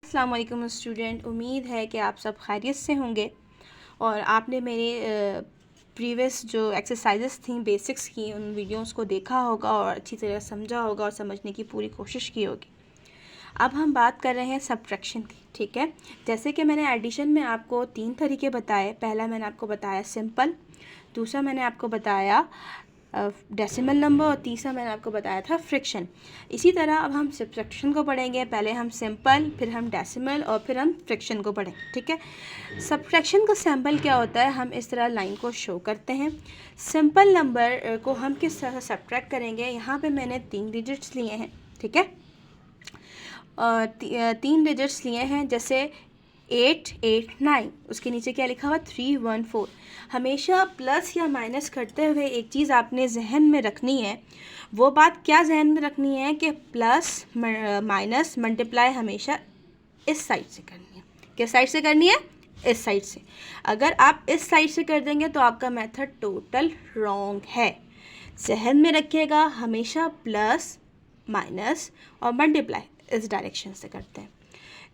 अस्सलाम वालेकुम स्टूडेंट, उम्मीद है कि आप सब खैरियत से होंगे और आपने मेरे प्रीवियस जो एक्सरसाइजेस थी बेसिक्स की उन वीडियोस को देखा होगा और अच्छी तरह समझा होगा और समझने की पूरी कोशिश की होगी। अब हम बात कर रहे हैं सब्ट्रैक्शन की, ठीक है। जैसे कि मैंने एडिशन में आपको 3 तरीके बताए। पहला मैंने आपको बताया सिंपल, दूसरा मैंने आपको बताया डेसिमल नंबर और तीसरा मैंने आपको बताया था फ्रैक्शन। इसी तरह अब हम सब्ट्रैक्शन को पढ़ेंगे। पहले हम सिंपल, फिर हम डेसिमल और फिर हम फ्रैक्शन को पढ़ेंगे, ठीक है। सब्ट्रैक्शन का सैम्पल क्या होता है, हम इस तरह लाइन को शो करते हैं। सिंपल नंबर को हम किस तरह सब्ट्रैक्ट करेंगे, यहाँ पे मैंने 3 डिजिट्स लिए हैं, ठीक है। 3 डिजिट्स लिए हैं, जैसे 8, 8, 9, उसके नीचे क्या लिखा हुआ 3, 1, 4। हमेशा प्लस या माइनस करते हुए एक चीज़ आपने जहन में रखनी है। वो बात क्या जहन में रखनी है कि प्लस माइनस मल्टीप्लाई हमेशा इस साइड से करनी है। किस साइड से करनी है? इस साइड से। अगर आप इस साइड से कर देंगे तो आपका मेथड टोटल रॉन्ग है। जहन में रखिएगा, हमेशा प्लस माइनस और मल्टीप्लाई इस डायरेक्शन से करते हैं।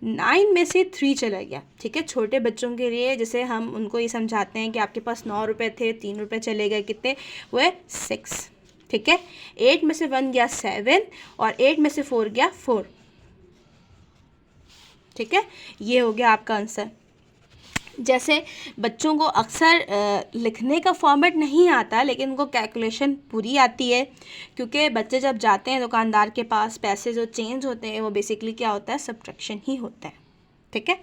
9 में से 3 चला गया, ठीक है। छोटे बच्चों के लिए जैसे हम उनको ये समझाते हैं कि आपके पास 9 रुपये थे, 3 रुपये चले गए, कितने हुए 6, ठीक है। 8 में से 1 गया 7 और 8 में से 4 गया 4, ठीक है। ये हो गया आपका आंसर। जैसे बच्चों को अक्सर लिखने का फॉर्मेट नहीं आता, लेकिन उनको कैलकुलेशन पूरी आती है, क्योंकि बच्चे जब जाते हैं दुकानदार के पास, पैसे जो चेंज होते हैं वो बेसिकली क्या होता है, सब्ट्रैक्शन ही होता है, ठीक है।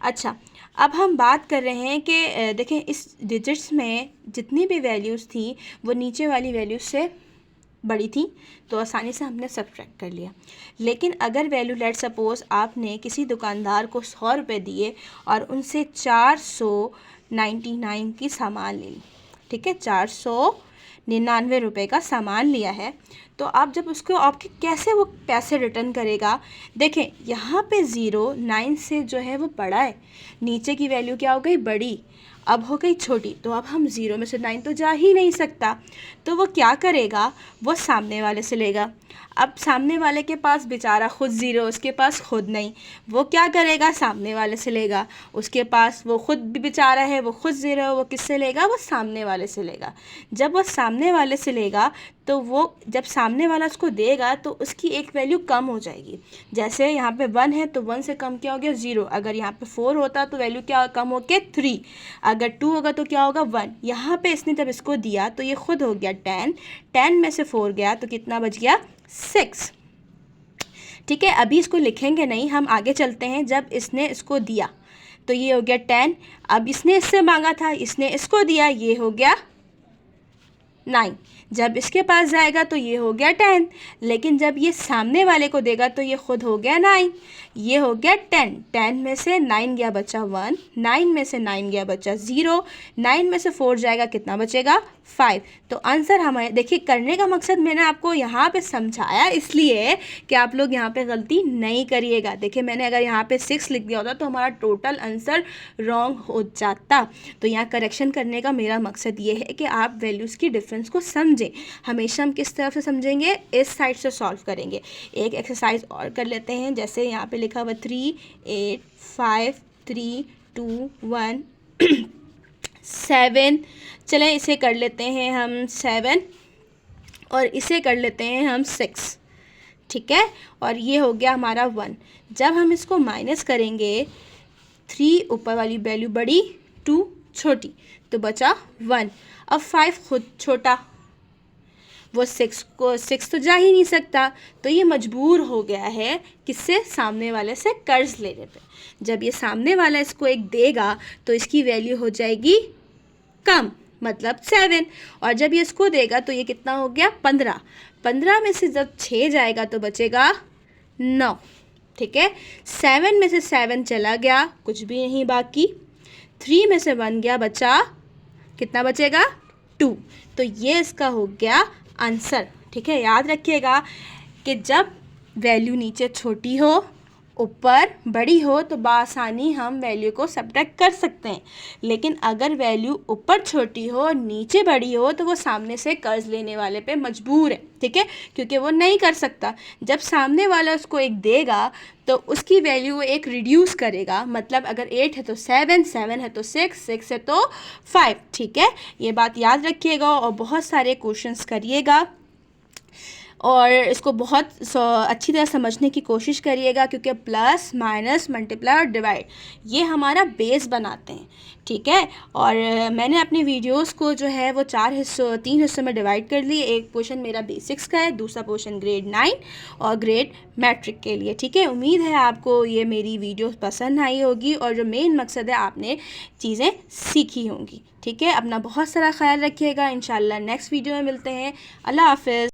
अच्छा, अब हम बात कर रहे हैं कि देखें इस डिजिट्स में जितनी भी वैल्यूज़ थी वो नीचे वाली वैल्यूज से बड़ी थी, तो आसानी से हमने सब्ट्रैक्ट कर लिया। लेकिन अगर वैल्यू लेट सपोज़ आपने किसी दुकानदार को 100 रुपये दिए और उनसे 499 की सामान ले ली, ठीक है, 499 रुपये का सामान लिया है, तो आप जब उसको आपके कैसे वो पैसे रिटर्न करेगा। देखें यहाँ पे 0, 9 से जो है वो बड़ा है, नीचे की वैल्यू क्या हो गई बड़ी, अब हो गई छोटी, तो अब हम 0 में से 9 तो जा ही नहीं सकता, तो वो क्या करेगा, वो सामने वाले से लेगा। अब सामने वाले के पास बेचारा खुद 0, उसके पास खुद नहीं, वो क्या करेगा, सामने वाले से लेगा। उसके पास वो खुद भी बेचारा है, वो खुद 0, वो किससे लेगा, वो सामने वाले से लेगा। जब वो सामने वाले से लेगा तो वो जब सामने वाला उसको देगा तो उसकी एक वैल्यू कम हो जाएगी। जैसे यहाँ पे 1 है तो 1 से कम क्या हो गया 0, अगर यहाँ पे 4 होता तो वैल्यू क्या कम हो गया 3, अगर 2 होगा तो क्या होगा 1। यहाँ पे इसने जब इसको दिया तो ये खुद हो गया 10, 10 में से 4 गया तो कितना बच गया 6, ठीक है। अभी इसको लिखेंगे नहीं, हम आगे चलते हैं। जब इसने इसको दिया तो ये हो गया 10, अब इसने इससे मांगा था, इसने इसको दिया, ये हो गया 9, जब इसके पास जाएगा तो ये हो गया 10, लेकिन जब ये सामने वाले को देगा तो ये खुद हो गया 9, ये हो गया 10, 10 में से 9 गया बचा 1, 9 में से 9 गया बचा 0, 9 में से 4 जाएगा कितना बचेगा 5। तो आंसर हमारे देखिए, करने का मकसद मैंने आपको यहाँ पे समझाया इसलिए कि आप लोग यहाँ पे गलती नहीं करिएगा। देखिए मैंने अगर यहाँ पे 6 लिख दिया होता तो हमारा टोटल आंसर रॉन्ग हो जाता। तो यहाँ करेक्शन करने का मेरा मकसद ये है कि आप वैल्यूज़ की डिफरेंस को समझें। हमेशा हम किस तरफ से समझेंगे, इस साइड से सॉल्व करेंगे। एक एक्सरसाइज और कर लेते हैं, जैसे यहाँ पे लिखा हुआ 3, 8, 5, 3, 2, 1, 7। चलें इसे कर लेते हैं हम 7 और इसे कर लेते हैं हम 6, ठीक है। और ये हो गया हमारा 1। जब हम इसको माइनस करेंगे, 3 ऊपर वाली वैल्यू बड़ी, 2 छोटी, तो बचा 1। अब 5 खुद छोटा, वो 6 तो जा ही नहीं सकता, तो ये मजबूर हो गया है किससे, सामने वाले से कर्ज लेने पे। जब ये सामने वाला इसको एक देगा तो इसकी वैल्यू हो जाएगी कम, मतलब 7, और जब ये इसको देगा तो ये कितना हो गया 15, 15 में से जब 6 जाएगा तो बचेगा 9, ठीक है। 7 में से 7 चला गया, कुछ भी नहीं बाकी। 3 में से 1 गया, बचा कितना बचेगा 2। तो ये इसका हो गया आंसर, ठीक है। याद रखिएगा कि जब वैल्यू नीचे छोटी हो ऊपर बड़ी हो तो बासानी हम वैल्यू को सब्ट्रैक्ट कर सकते हैं, लेकिन अगर वैल्यू ऊपर छोटी हो और नीचे बड़ी हो तो वो सामने से कर्ज लेने वाले पे मजबूर है, ठीक है, क्योंकि वो नहीं कर सकता। जब सामने वाला उसको एक देगा तो उसकी वैल्यू वो एक रिड्यूस करेगा, मतलब अगर 8 है तो 7, 7 है तो 6, 6 है तो 5, ठीक है। ये बात याद रखिएगा और बहुत सारे क्वेश्चंस करिएगा और इसको बहुत अच्छी तरह समझने की कोशिश करिएगा, क्योंकि प्लस माइनस मल्टीप्लाई और डिवाइड ये हमारा बेस बनाते हैं, ठीक है। और मैंने अपनी वीडियोस को जो है वो 3 हिस्सों में डिवाइड कर लिए। एक पोर्शन मेरा बेसिक्स का है, दूसरा पोर्शन ग्रेड 9 और ग्रेड मैट्रिक के लिए, ठीक है। उम्मीद है आपको ये मेरी वीडियो पसंद आई होगी और जो मेन मकसद है आपने चीज़ें सीखी होंगी, ठीक है। अपना बहुत सारा ख्याल रखिएगा। इंशाल्लाह नेक्स्ट वीडियो में मिलते हैं। अल्लाह हाफ़िज़।